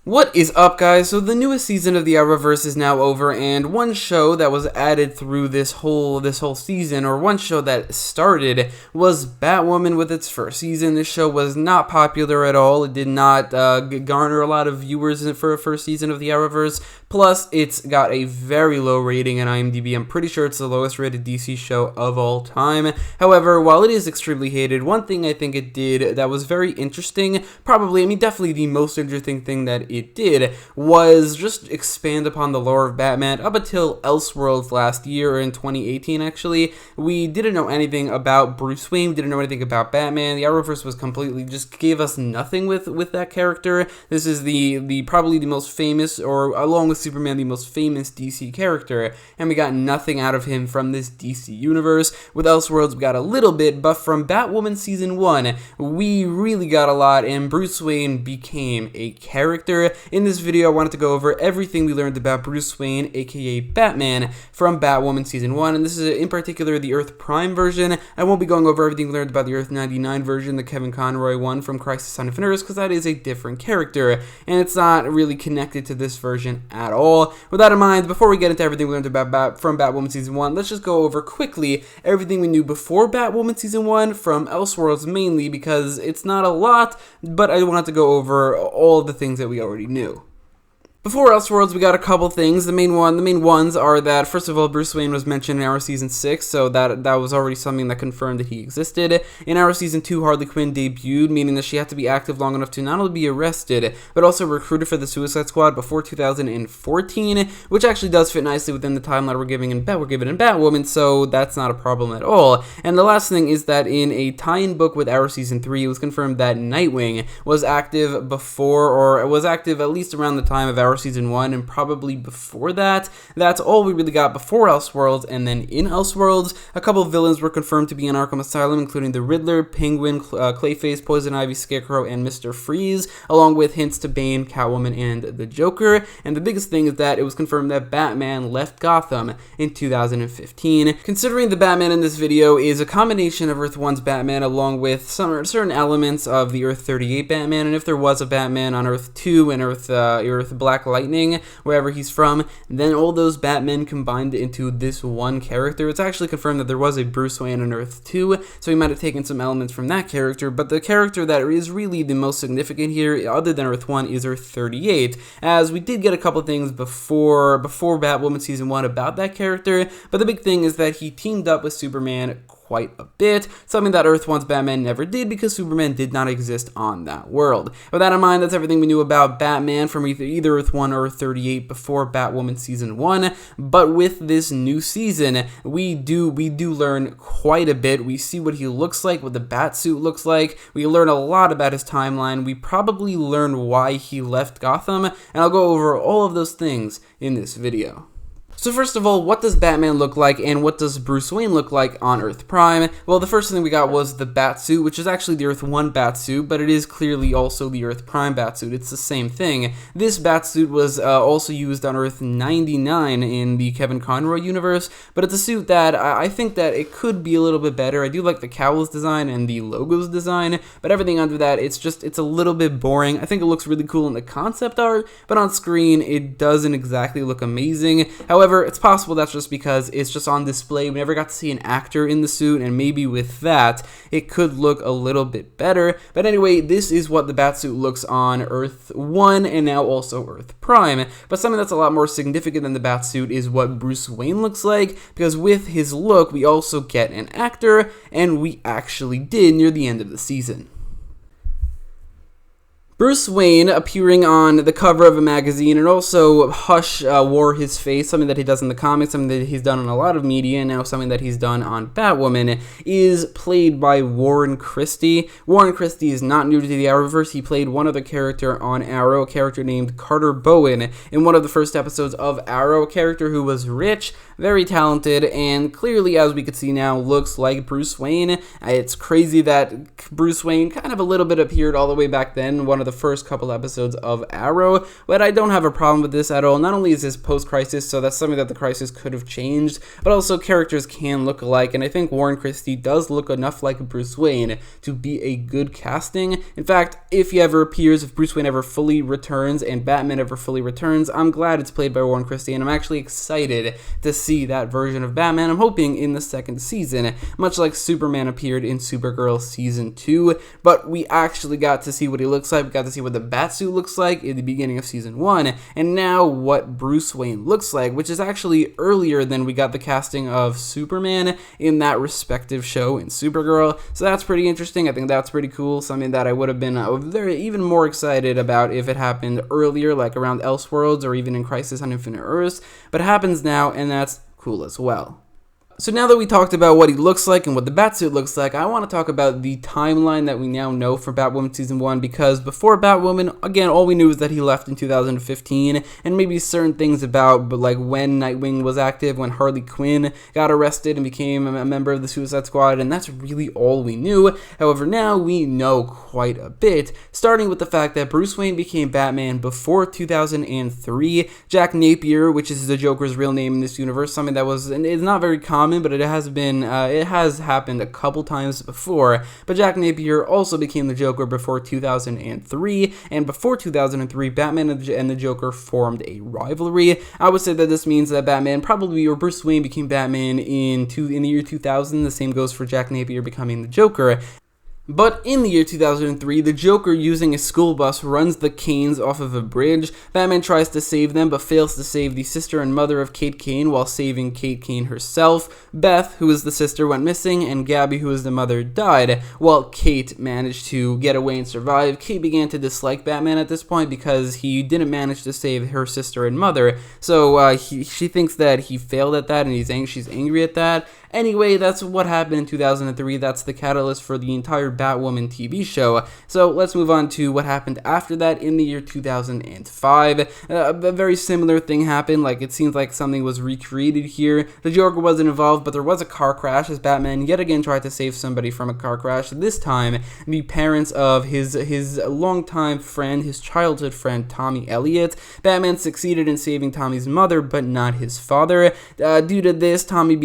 What is up, guys? So the newest season of the Arrowverse is now over, and one show that was added through this whole season, or one show that started, was Batwoman with its first season. This show was not popular at all. It did not garner a lot of viewers for a first season of the Arrowverse. Plus, it's got a very low rating on IMDb. I'm pretty sure it's the lowest rated DC show of all time. However, while it is extremely hated, one thing I think it did that was very interesting, definitely the most interesting thing that it did, was just expand upon the lore of Batman. Up until Elseworlds last year, or in 2018 actually, we didn't know anything about Bruce Wayne, didn't know anything about Batman. The Arrowverse was completely, just gave us nothing with that character. This is probably the most famous, or along with Superman, the most famous DC character, and we got nothing out of him from this DC universe. With Elseworlds, we got a little bit, but from Batwoman Season 1, we really got a lot, and Bruce Wayne became a character. In this video, I wanted to go over everything we learned about Bruce Wayne, aka Batman, from Batwoman Season 1, and this is in particular the Earth Prime version. I won't be going over everything we learned about the Earth 99 version, the Kevin Conroy one from Crisis on Infinite Earths, because that is a different character, and it's not really connected to this version at all. With that in mind, before we get into everything we learned about from Batwoman Season 1, let's just go over quickly everything we knew before Batwoman Season 1 from Elseworlds, mainly because it's not a lot, but I wanted to go over all the things that we already knew. Before Elseworlds, we got a couple things. The main ones are that, first of all, Bruce Wayne was mentioned in Arrow Season 6, so that was already something that confirmed that he existed. In Arrow Season 2, Harley Quinn debuted, meaning that she had to be active long enough to not only be arrested, but also recruited for the Suicide Squad before 2014, which actually does fit nicely within the timeline we're given in Batwoman, so that's not a problem at all. And the last thing is that in a tie-in book with Arrow Season 3, it was confirmed that Nightwing was active before, or was active at least around the time of Arrow Season 1, and probably before that. That's all we really got before Elseworlds. And then in Elseworlds, a couple of villains were confirmed to be in Arkham Asylum, including the Riddler, Penguin, Clayface, Poison Ivy, Scarecrow, and Mr. Freeze, along with hints to Bane, Catwoman, and the Joker. And the biggest thing is that it was confirmed that Batman left Gotham in 2015. Considering the Batman in this video is a combination of Earth 1's Batman along with some certain elements of the Earth 38 Batman, and if there was a Batman on Earth 2 and Earth Black Lightning, wherever he's from, then all those Batmen combined into this one character. It's actually confirmed that there was a Bruce Wayne on Earth 2, so he might have taken some elements from that character, but the character that is really the most significant here, other than Earth 1, is Earth 38, as we did get a couple things before Batwoman Season 1 about that character, but the big thing is that he teamed up with Superman quite a bit, something that Earth 1's Batman never did because Superman did not exist on that world. With that in mind, that's everything we knew about Batman from either Earth 1 or Earth 38 before Batwoman Season 1, but with this new season, we do learn quite a bit. We see what he looks like, what the Batsuit looks like, we learn a lot about his timeline, we probably learn why he left Gotham, and I'll go over all of those things in this video. So first of all, what does Batman look like, and what does Bruce Wayne look like on Earth Prime? Well, the first thing we got was the Batsuit, which is actually the Earth 1 Batsuit, but it is clearly also the Earth Prime Batsuit. It's the same thing. This Batsuit was also used on Earth 99 in the Kevin Conroy universe, but it's a suit that I think that it could be a little bit better. I do like the cowls design and the logos design, but everything under that, it's a little bit boring. I think it looks really cool in the concept art, but on screen, it doesn't exactly look amazing. However, it's possible that's just because it's just on display. We never got to see an actor in the suit, and maybe with that, it could look a little bit better. But anyway, this is what the Batsuit looks on Earth 1 and now also Earth Prime. But something that's a lot more significant than the Batsuit is what Bruce Wayne looks like, because with his look, we also get an actor, and we actually did near the end of the season. Bruce Wayne appearing on the cover of a magazine, and also Hush wore his face, something that he does in the comics, something that he's done on a lot of media, and now something that he's done on Batwoman, is played by Warren Christie. Warren Christie is not new to the Arrowverse. He played one other character on Arrow, a character named Carter Bowen, in one of the first episodes of Arrow, a character who was rich, very talented, and clearly, as we could see now, looks like Bruce Wayne. It's crazy that Bruce Wayne kind of a little bit appeared all the way back then, one of the first couple episodes of Arrow, but I don't have a problem with this at all. Not only is this post-Crisis, so that's something that the Crisis could have changed, but also characters can look alike, and I think Warren Christie does look enough like Bruce Wayne to be a good casting. In fact, if he ever appears, if Bruce Wayne ever fully returns and Batman ever fully returns, I'm glad it's played by Warren Christie, and I'm actually excited to see that version of Batman. I'm hoping in the second season, much like Superman appeared in Supergirl Season 2, but we actually got to see what he looks like. We got to see what the Batsuit looks like in the beginning of Season 1, and now what Bruce Wayne looks like, which is actually earlier than we got the casting of Superman in that respective show in Supergirl, so that's pretty interesting. I think that's pretty cool, something that I would have been even more excited about if it happened earlier, like around Elseworlds or even in Crisis on Infinite Earths, but it happens now, and that's cool as well. So now that we talked about what he looks like and what the Batsuit looks like, I want to talk about the timeline that we now know for Batwoman Season 1, because before Batwoman, again, all we knew was that he left in 2015, and maybe certain things about, but like when Nightwing was active, when Harley Quinn got arrested and became a member of the Suicide Squad, and that's really all we knew. However, now we know quite a bit, starting with the fact that Bruce Wayne became Batman before 2003. Jack Napier, which is the Joker's real name in this universe, something that was, and it's not very common, but it has happened a couple times before. But Jack Napier also became the Joker before 2003, and before 2003, Batman and the Joker formed a rivalry. I would say that this means that Batman probably, or Bruce Wayne, became Batman in the year 2000. The same goes for Jack Napier becoming the Joker. But in the year 2003, the Joker, using a school bus, runs the Kanes off of a bridge. Batman tries to save them, but fails to save the sister and mother of Kate Kane while saving Kate Kane herself. Beth, who is the sister, went missing, and Gabby, who is the mother, died, while Kate managed to get away and survive. Kate began to dislike Batman at this point because he didn't manage to save her sister and mother, so she thinks that he failed at that, and she's angry at that. Anyway, that's what happened in 2003. That's the catalyst for the entire Batwoman TV show. So let's move on to what happened after that in the year 2005. A very similar thing happened. Like, it seems like something was recreated here. The Joker wasn't involved, but there was a car crash as Batman yet again tried to save somebody from a car crash. This time, the parents of his longtime friend, his childhood friend, Tommy Elliott. Batman succeeded in saving Tommy's mother, but not his father. Due to this, Tommy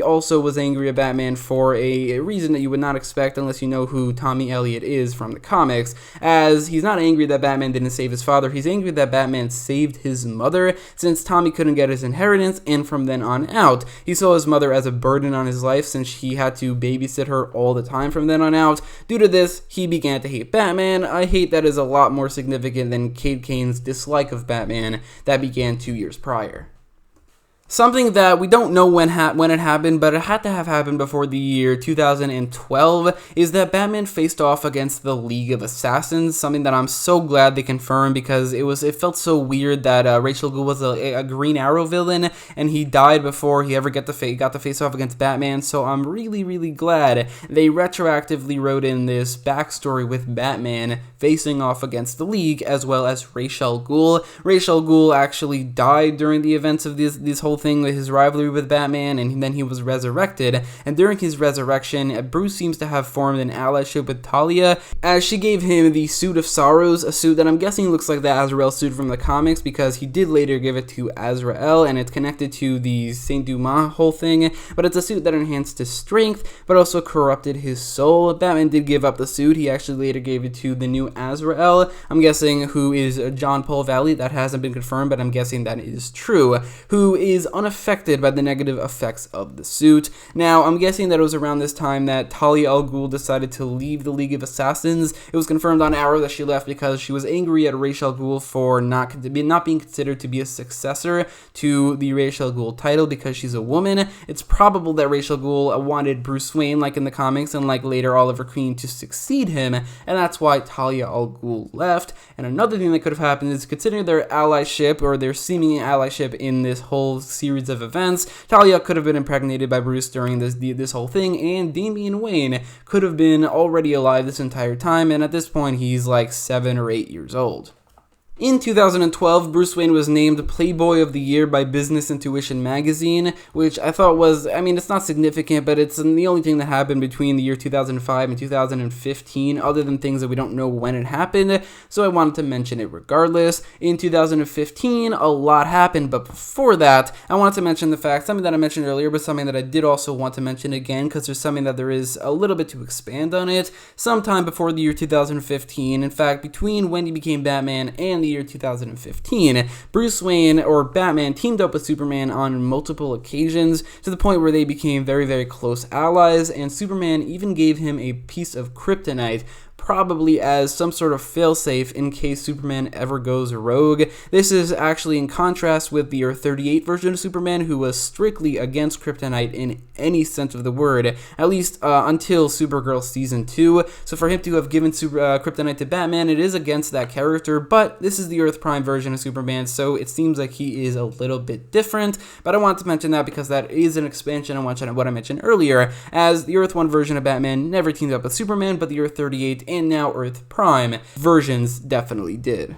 also was angry at Batman for a reason that you would not expect unless you know who Tommy Elliott is from the comics, as he's not angry that Batman didn't save his father, he's angry that Batman saved his mother, since Tommy couldn't get his inheritance, and from then on out, he saw his mother as a burden on his life since he had to babysit her all the time from then on out. Due to this, he began to hate Batman, a hate that is a lot more significant than Kate Kane's dislike of Batman that began 2 years prior. Something that we don't know when it happened, but it had to have happened before the year 2012, is that Batman faced off against the League of Assassins, something that I'm so glad they confirmed, because it felt so weird that Rachel Gould was a Green Arrow villain, and he died before he ever got to face off against Batman, so I'm really, really glad they retroactively wrote in this backstory with Batman facing off against the League, as well as Rachel Gould. Rachel Gould actually died during the events of this whole thing with his rivalry with Batman, and then he was resurrected, and during his resurrection, Bruce seems to have formed an allyship with Talia, as she gave him the Suit of Sorrows, a suit that I'm guessing looks like the Azrael suit from the comics, because he did later give it to Azrael, and it's connected to the Saint Dumas whole thing, but it's a suit that enhanced his strength, but also corrupted his soul. Batman did give up the suit, he actually later gave it to the new Azrael, I'm guessing who is John Paul Valley, that hasn't been confirmed, but I'm guessing that is true, who is unaffected by the negative effects of the suit. Now, I'm guessing that it was around this time that Talia al Ghul decided to leave the League of Assassins. It was confirmed on Arrow that she left because she was angry at Ra's al Ghul for not being considered to be a successor to the Ra's al Ghul title because she's a woman. It's probable that Ra's al Ghul wanted Bruce Wayne, like in the comics, and like later Oliver Queen, to succeed him, and that's why Talia al Ghul left. And another thing that could have happened is, considering their allyship, or their seeming allyship in this whole series of events, Talia could have been impregnated by Bruce during this whole thing, and Damian Wayne could have been already alive this entire time, and at this point he's like 7 or 8 years old. In 2012, Bruce Wayne was named Playboy of the Year by Business Intuition magazine, which I thought was, it's not significant, but it's the only thing that happened between the year 2005 and 2015, other than things that we don't know when it happened, so I wanted to mention it regardless. In 2015, a lot happened, but before that, I wanted to mention the fact, something that I mentioned earlier, but something that I did also want to mention again, because there's something that there is a little bit to expand on it. Sometime before the year 2015, in fact, between when he became Batman and the year 2015, Bruce Wayne, or Batman, teamed up with Superman on multiple occasions to the point where they became very, very close allies, and Superman even gave him a piece of kryptonite, probably as some sort of failsafe in case Superman ever goes rogue. This is actually in contrast with the Earth 38 version of Superman, who was strictly against kryptonite in any sense of the word, at least until Supergirl Season 2. So for him to have given kryptonite to Batman, it is against that character, but this is the Earth Prime version of Superman, so it seems like he is a little bit different. But I wanted to mention that because that is an expansion on what I mentioned earlier, as the Earth 1 version of Batman never teamed up with Superman, but the Earth 38 and now Earth Prime versions definitely did.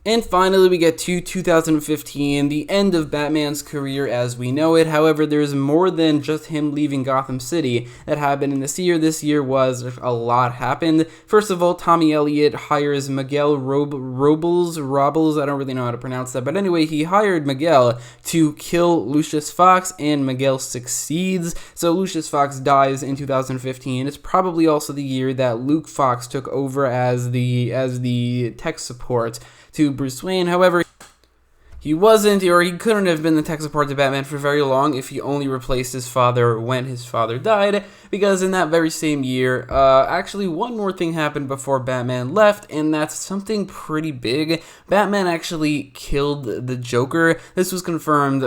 And finally, we get to 2015, the end of Batman's career as we know it. However, there's more than just him leaving Gotham City that happened in this year. This year was a lot happened. First of all, Tommy Elliott hires Miguel Robles, I don't really know how to pronounce that, but anyway, he hired Miguel to kill Lucius Fox, and Miguel succeeds. So Lucius Fox dies in 2015. It's probably also the year that Luke Fox took over as the tech support to Bruce Wayne. However, he wasn't, or he couldn't have been the tech support to Batman for very long if he only replaced his father when his father died, because in that very same year, actually one more thing happened before Batman left, and that's something pretty big. Batman actually killed the Joker. This was confirmed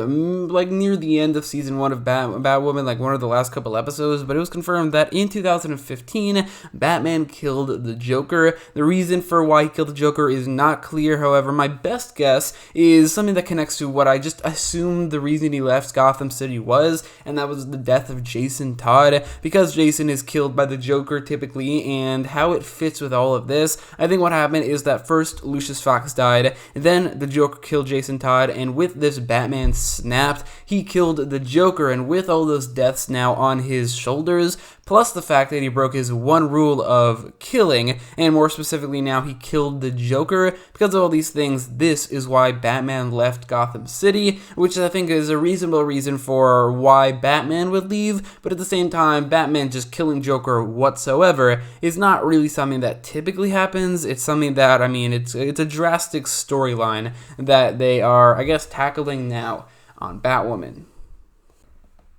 like near the end of season 1 of Batwoman, like one of the last couple episodes, but it was confirmed that in 2015, Batman killed the Joker. The reason for why he killed the Joker is not clear. However, my best guess is something that connects to what I just assumed the reason he left Gotham City was, and that was the death of Jason Todd, because Jason is killed by the Joker typically, and how it fits with all of this. I think what happened is that first Lucius Fox died, then the Joker killed Jason Todd, and with this Batman snapped, he killed the Joker, and with all those deaths now on his shoulders, plus the fact that he broke his one rule of killing, and more specifically now he killed the Joker, because of all these things, this is why Batman left Gotham City, which I think is a reasonable reason for why Batman would leave, but at the same time, Batman just killing Joker whatsoever is not really something that typically happens. It's something that, it's a drastic storyline that they are, I guess, tackling now on Batwoman.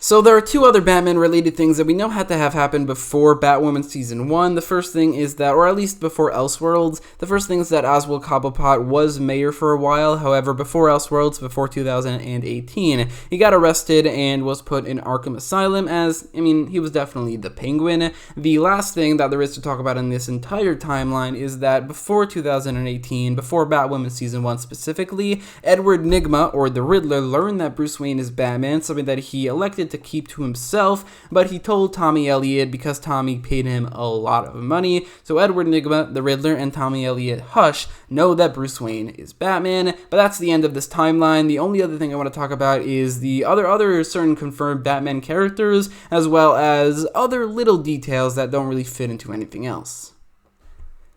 So there are two other Batman-related things that we know had to have happened before Batwoman Season 1. The first thing is that, or at least before Elseworlds, the first thing is that Oswald Cobblepot was mayor for a while. However, before Elseworlds, before 2018, he got arrested and was put in Arkham Asylum as, he was definitely the Penguin. The last thing that there is to talk about in this entire timeline is that before 2018, before Batwoman Season 1 specifically, Edward Nygma, or the Riddler, learned that Bruce Wayne is Batman, something that he elected to keep to himself, but he told Tommy Elliott because Tommy paid him a lot of money. So Edward Nygma, the Riddler, and Tommy Elliott Hush know that Bruce Wayne is Batman, but that's the end of this timeline. The only other thing I want to talk about is the other certain confirmed Batman characters, as well as other little details that don't really fit into anything else.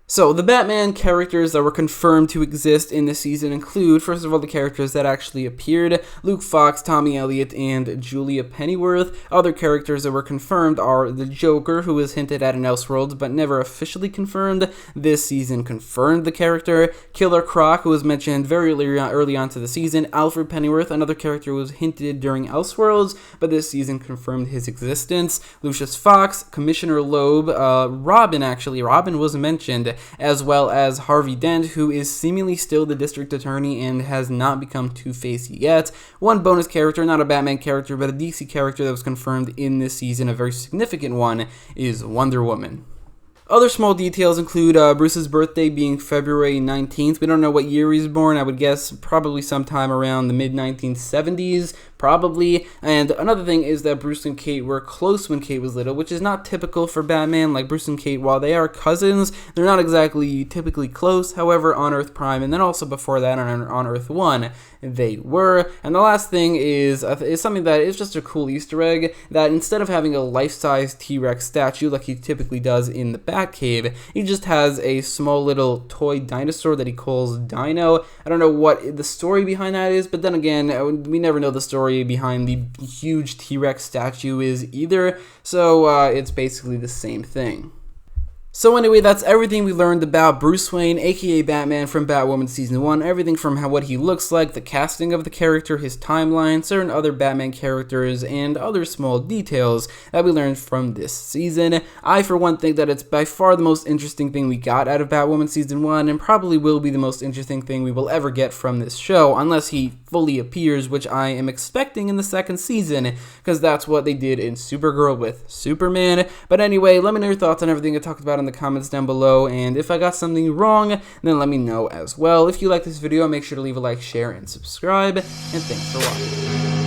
So, the Batman characters that were confirmed to exist in this season include, first of all, the characters that actually appeared: Luke Fox, Tommy Elliott, and Julia Pennyworth. Other characters that were confirmed are the Joker, who was hinted at in Elseworlds but never officially confirmed. This season confirmed the character. Killer Croc, who was mentioned very early on to the season. Alfred Pennyworth, another character who was hinted during Elseworlds, but this season confirmed his existence. Lucius Fox, Commissioner Loeb, Robin was mentioned, as well as Harvey Dent, who is seemingly still the district attorney and has not become Two-Face yet. One bonus character, not a Batman character, but a DC character that was confirmed in this season, a very significant one, is Wonder Woman. Other small details include Bruce's birthday being February 19th. We don't know what year he's born. I would guess probably sometime around the mid-1970s, Probably. And another thing is that Bruce and Kate were close when Kate was little, which is not typical for Batman. Like, Bruce and Kate, while they are cousins, they're not exactly typically close. However, on Earth Prime, and then also before that on Earth 1, they were. And the last thing is something that is just a cool Easter egg, that instead of having a life-size T-Rex statue like he typically does in the Batcave, he just has a small little toy dinosaur that he calls Dino. I don't know what the story behind that is, but then again, we never know the story behind the huge T-Rex statue is either, so it's basically the same thing. So anyway, that's everything we learned about Bruce Wayne, aka Batman, from Batwoman Season 1. Everything from what he looks like, the casting of the character, his timeline, certain other Batman characters, and other small details that we learned from this season. I, for one, think that it's by far the most interesting thing we got out of Batwoman Season 1, and probably will be the most interesting thing we will ever get from this show, unless he fully appears, which I am expecting in the second season, because that's what they did in Supergirl with Superman. But anyway, let me know your thoughts on everything I talked about in the comments down below, and if I got something wrong, then let me know as well. If you like this video, make sure to leave a like, share, and subscribe, and thanks for watching.